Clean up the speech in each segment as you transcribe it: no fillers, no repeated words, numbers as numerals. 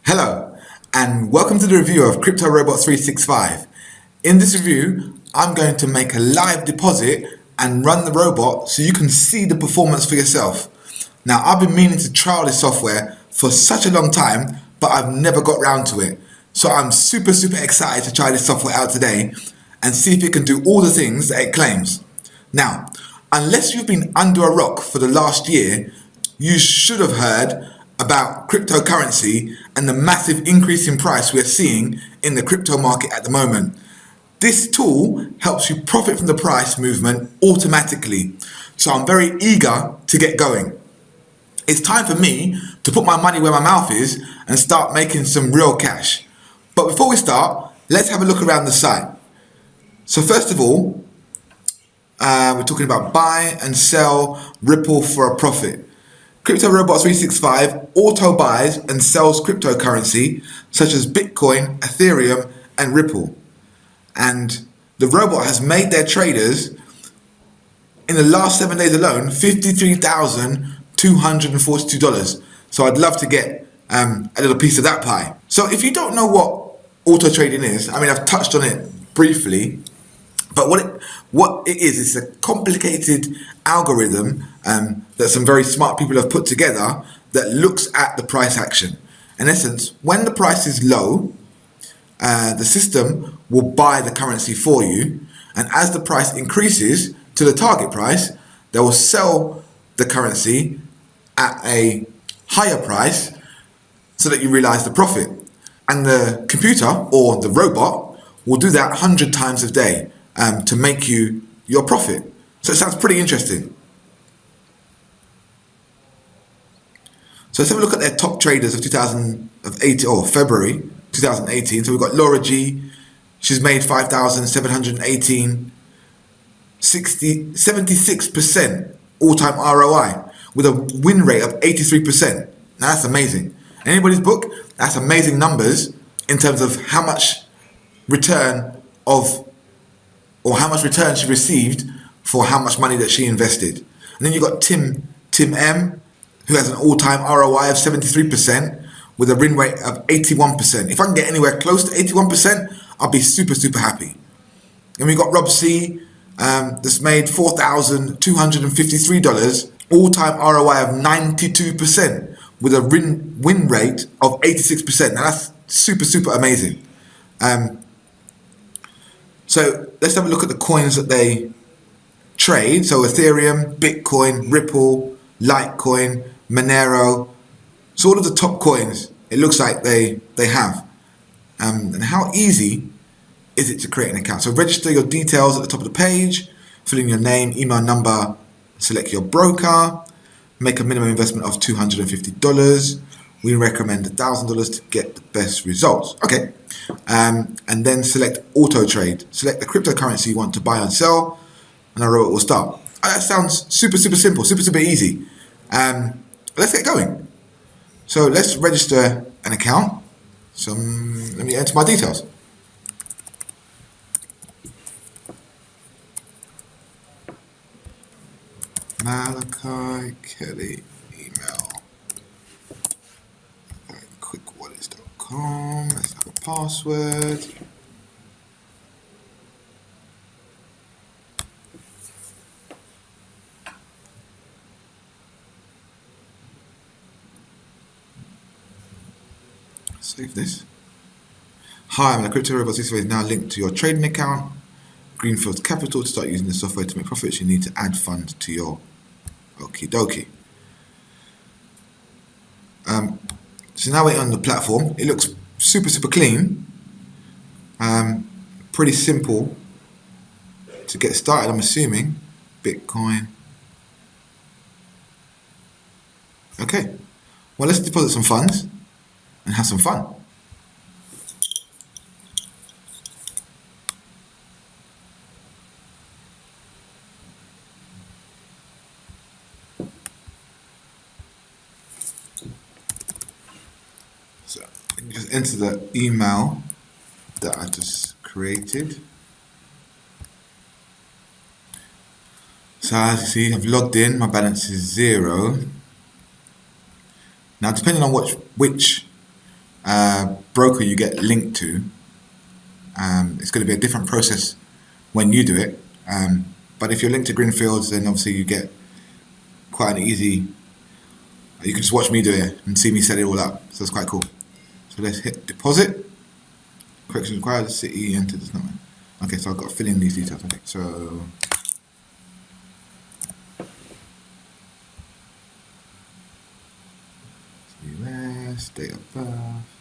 Hello, and welcome to the review of Crypto Robot 365. In this review, I'm going to make a live deposit and run the robot so you can see the performance for yourself. Now, I've been meaning to trial this software for such a long time, but I've never got round to it. So I'm super excited to try this software out today and see if it can do all the things that it claims. Now, unless you've been under a rock for the last year, you should have heard about cryptocurrency and the massive increase in price we're seeing in the crypto market at the moment. This tool helps you profit from the price movement automatically. So I'm very eager to get going. It's time for me to put my money where my mouth is and start making some real cash. But before we start, let's have a look around the site. So first of all, we're talking about buy and sell Ripple for a profit. Crypto Robot 365 auto buys and sells cryptocurrency such as Bitcoin, Ethereum, and Ripple. And the robot has made their traders, in the last 7 days alone, $53,242. So I'd love to get a little piece of that pie. So if you don't know what auto trading is, I mean, I've touched on it briefly, but what it is, it's a complicated algorithm that some very smart people have put together that looks at the price action. In essence, when the price is low, the system will buy the currency for you, and as the price increases to the target price, they will sell the currency at a higher price so that you realize the profit. And the computer or the robot will do that 100 times a day to make you your profit. So it sounds pretty interesting. So let's have a look at their top traders of February 2018. So we've got Laura G. She's made 5,718, 76% all-time ROI with a win rate of 83%. Now that's amazing. In anybody's book, that's amazing numbers in terms of how much return she received for how much money that she invested. And then you've got Tim M, who has an all-time ROI of 73% with a win rate of 81%. If I can get anywhere close to 81%, I'll be super happy. And we've got Rob C, that's made $4,253, all-time ROI of 92% with a win rate of 86%. Now that's super amazing. So let's have a look at the coins that they trade. So Ethereum, Bitcoin, Ripple, Litecoin, Monero. So all of the top coins, it looks like they have. And how easy is it to create an account? So register your details at the top of the page, fill in your name, email number, select your broker, make a minimum investment of $250. We recommend $1,000 to get the best results. Okay. And then select auto trade. Select the cryptocurrency you want to buy and sell, and our robot will start. That sounds super simple, super easy. Let's get going. So let's register an account. So let me enter my details. Malachi Kelly, email. Quickwallets.com. Let's have a password. Save this. Hi, I'm a Crypto Robot 365 is now linked to your trading account. Greenfield Capital. To start using the software to make profits, you need to add funds to your okie dokie. So now we're on the platform. It looks super clean. Pretty simple to get started, I'm assuming. Bitcoin. Okay. Well, let's deposit some funds and have some fun. So you can just enter the email that I just created. So as you see, I've logged in, my balance is 0. Now depending on which broker you get linked to, it's going to be a different process when you do it. But if you're linked to Greenfields, then obviously you get quite an easy. You can just watch me do it and see me set it all up. So it's quite cool. So let's hit deposit. Correction required. City entered this number. Okay, so I've got to fill in these details. Okay, so US, date of birth.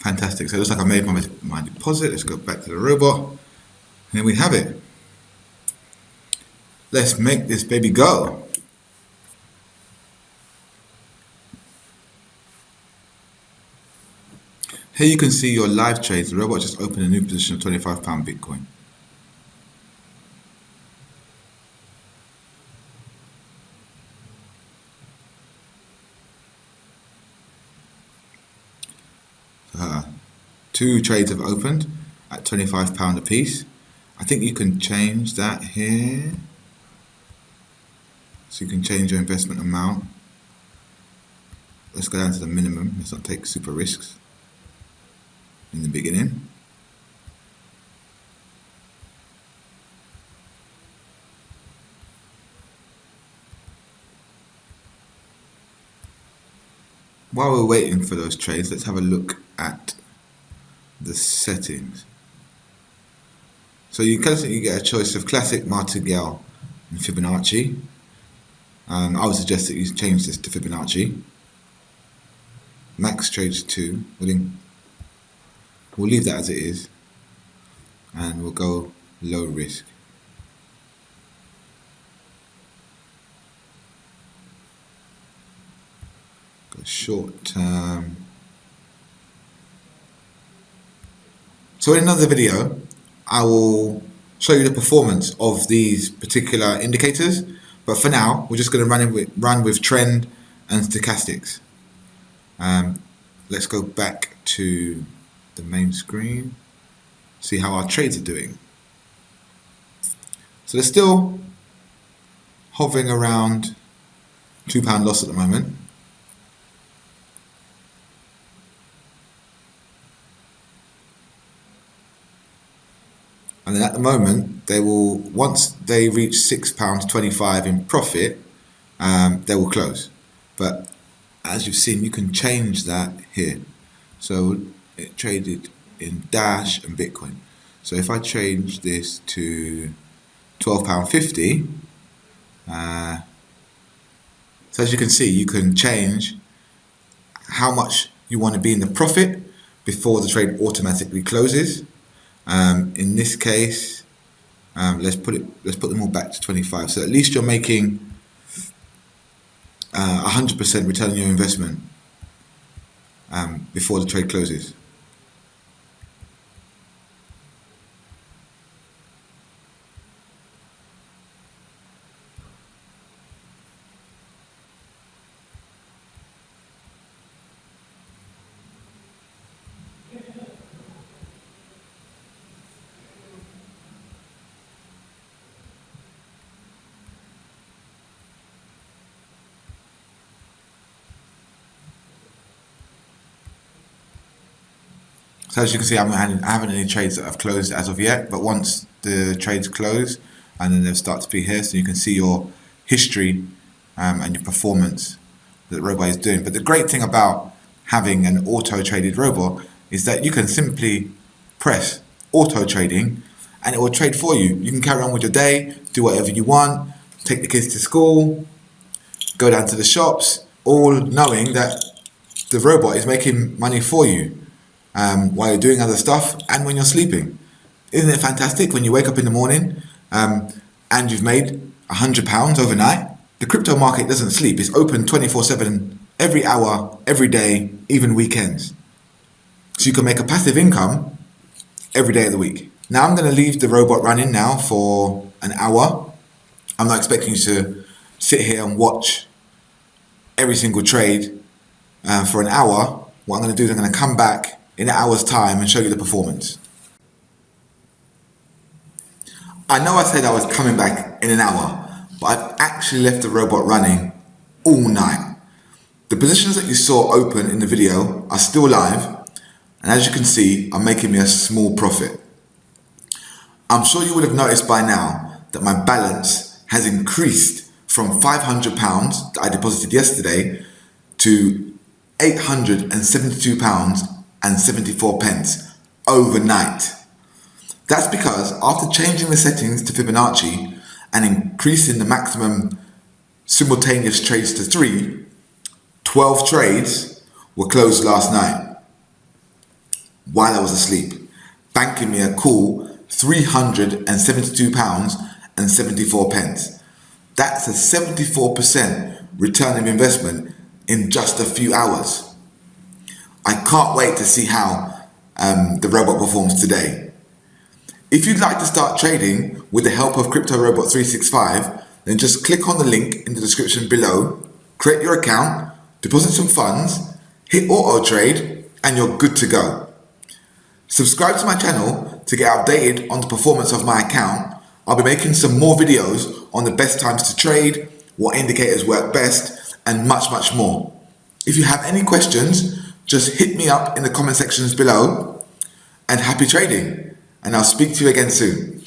Fantastic. So it looks like I made my deposit. Let's go back to the robot. And here we have it. Let's make this baby go. Here you can see your live trades. The robot just opened a new position of £25 Bitcoin. Two trades have opened at £25 a piece. I think you can change that here. So you can change your investment amount. Let's go down to the minimum. Let's not take super risks in the beginning. While we're waiting for those trades, let's have a look at the settings. So you constantly get a choice of classic, martingale, and Fibonacci. I would suggest that you change this to Fibonacci. Max trades 2. We'll leave that as it is, and we'll go low risk. Go short term. So in another video, I will show you the performance of these particular indicators. But for now, we're just going to run with trend and stochastics. Let's go back to the main screen, see how our trades are doing. So they're still hovering around £2 loss at the moment. And then at the moment, they will, once they reach £6.25 in profit, they will close. But as you've seen, you can change that here. So it traded in Dash and Bitcoin. So if I change this to £12.50, so as you can see, you can change how much you want to be in the profit before the trade automatically closes. In this case, let's put them all back to 25. So at least you're making 100% return on your investment before the trade closes. So as you can see, I haven't any trades that have closed as of yet, but once the trades close, and then they'll start to be here, so you can see your history and your performance that Robot is doing. But the great thing about having an auto-traded robot is that you can simply press auto trading and it will trade for you. You can carry on with your day, do whatever you want, take the kids to school, go down to the shops, all knowing that the robot is making money for you while you're doing other stuff and when you're sleeping. Isn't it fantastic when you wake up in the morning and you've made £100 overnight? The crypto market doesn't sleep. It's open 24/7, every hour, every day, even weekends. So you can make a passive income every day of the week. Now I'm going to leave the robot running now for an hour. I'm not expecting you to sit here and watch every single trade for an hour. What I'm going to do is I'm going to come back in an hour's time and show you the performance. I know I said I was coming back in an hour, but I've actually left the robot running all night. The positions that you saw open in the video are still live, and as you can see, are making me a small profit. I'm sure you would have noticed by now that my balance has increased from £500 that I deposited yesterday to £872.74 overnight. That's because after changing the settings to Fibonacci and increasing the maximum simultaneous trades to 3, 12 trades were closed last night while I was asleep, banking me a cool £372.74. That's a 74% return of investment in just a few hours. I can't wait to see how the robot performs today. If you'd like to start trading with the help of Crypto Robot 365, then just click on the link in the description below, create your account, deposit some funds, hit auto trade, and you're good to go. Subscribe to my channel to get updated on the performance of my account. I'll be making some more videos on the best times to trade, what indicators work best, and much, much more. If you have any questions, just hit me up in the comment sections below, and happy trading. And I'll speak to you again soon.